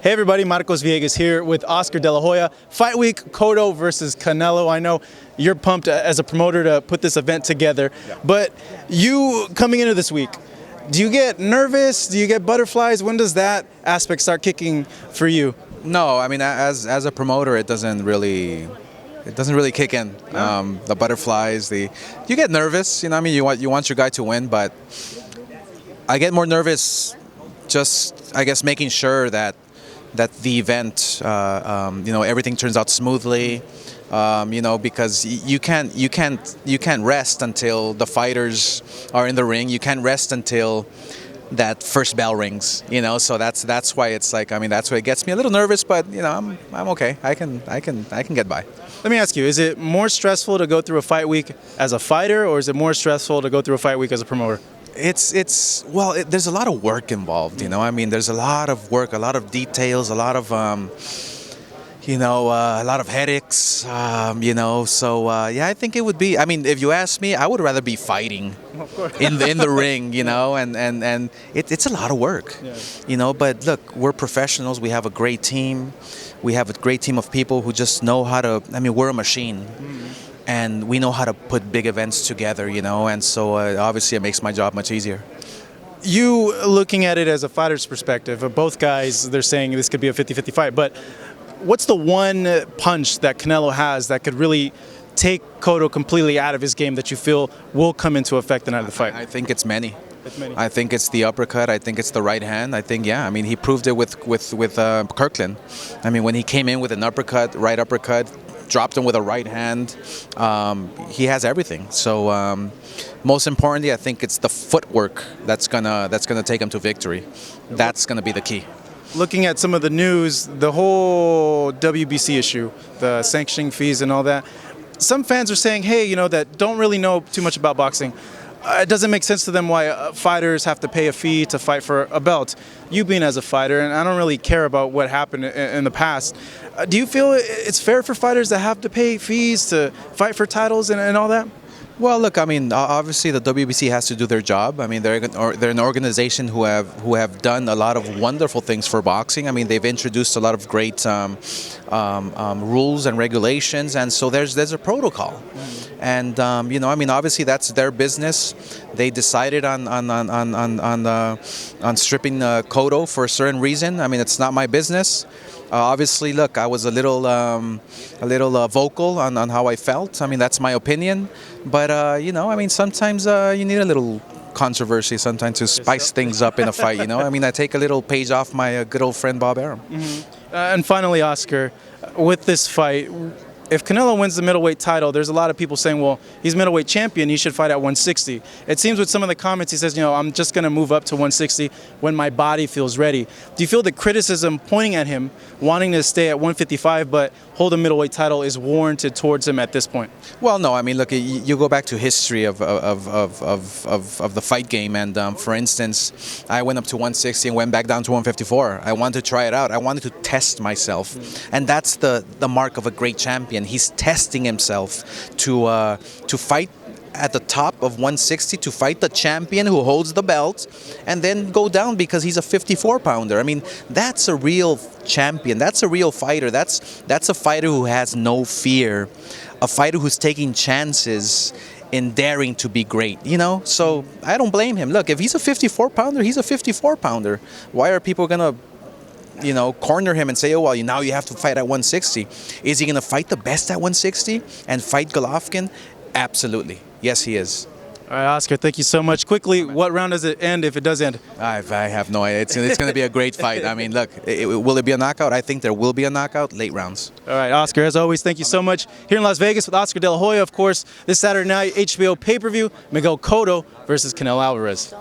Hey everybody, Marcos Villegas here with Oscar De La Hoya. Fight week, Cotto versus Canelo. I know you're pumped as a promoter to put this event together, but you coming into this week, do you get nervous? Do you get butterflies? When does that aspect start kicking for you? No, I mean as a promoter, it doesn't really kick in. The butterflies, you get nervous. You know, I mean, you want your guy to win, but I get more nervous just, I guess, making sure that the event, everything turns out smoothly. Because you can't rest until the fighters are in the ring. You can't rest until that first bell rings. So that's why it's like, I mean, that's why it gets me a little nervous. But I'm okay. I can get by. Let me ask you: is it more stressful to go through a fight week as a fighter, or is it more stressful to go through a fight week as a promoter? There's a lot of work involved. I mean, there's a lot of work, a lot of details, a lot of a lot of headaches, So I think it would be. I mean, if you ask me, I would rather be fighting in the ring, and it's a lot of work, But look, we're professionals. We have a great team. We have a great team of people who just know how to. I mean, we're a machine. And we know how to put big events together, and so obviously it makes my job much easier. You looking at it as a fighter's perspective, both guys, they're saying this could be a 50-50 fight, but what's the one punch that Canelo has that could really take Cotto completely out of his game that you feel will come into effect the night of the fight? I think it's many. It's many. I think it's the uppercut. I think it's the right hand. I think, I mean, he proved it with Kirkland. I mean, when he came in with an uppercut, right uppercut, dropped him with a right hand, he has everything. So most importantly, I think it's the footwork that's gonna take him to victory. That's gonna be the key. Looking at some of the news, the whole WBC issue, the sanctioning fees and all that, some fans are saying, hey, that don't really know too much about boxing. It doesn't make sense to them why fighters have to pay a fee to fight for a belt. You being as a fighter, and I don't really care about what happened in the past, do you feel it's fair for fighters to have to pay fees to fight for titles and all that? Well, look, I mean, obviously the WBC has to do their job. I mean, they're an organization who have done a lot of wonderful things for boxing. I mean, they've introduced a lot of great rules and regulations, and so there's a protocol. And I mean, obviously that's their business. They decided on stripping Cotto for a certain reason. I mean, it's not my business. Obviously, look, I was a little vocal on how I felt. I mean, that's my opinion. But I mean, sometimes you need a little controversy sometimes to spice things up in a fight. I mean, I take a little page off my good old friend Bob Arum. And finally, Oscar, with this fight, if Canelo wins the middleweight title, there's a lot of people saying, well, he's middleweight champion, he should fight at 160. It seems with some of the comments, he says, I'm just going to move up to 160 when my body feels ready. Do you feel the criticism pointing at him, wanting to stay at 155 but hold a middleweight title is warranted towards him at this point? Well, no. I mean, look, you go back to history of the fight game, and for instance, I went up to 160 and went back down to 154. I wanted to try it out. I wanted to test myself, and that's the mark of a great champion. He's testing himself to fight at the top of 160, to fight the champion who holds the belt, and then go down because he's a 54-pounder. I mean, that's a real champion. That's a real fighter. That's a fighter who has no fear, a fighter who's taking chances in daring to be great, So I don't blame him. Look, if he's a 54-pounder, he's a 54-pounder. Why are people gonna corner him and say, oh, well, now you have to fight at 160. Is he going to fight the best at 160 and fight Golovkin? Absolutely. Yes, he is. All right, Oscar, thank you so much. Quickly, what round does it end if it does end? I have no idea. It's going to be a great fight. I mean, look, will it be a knockout? I think there will be a knockout, late rounds. All right, Oscar, as always, thank you so much. Here in Las Vegas with Oscar De La Hoya, of course, this Saturday night, HBO pay-per-view, Miguel Cotto versus Canelo Alvarez.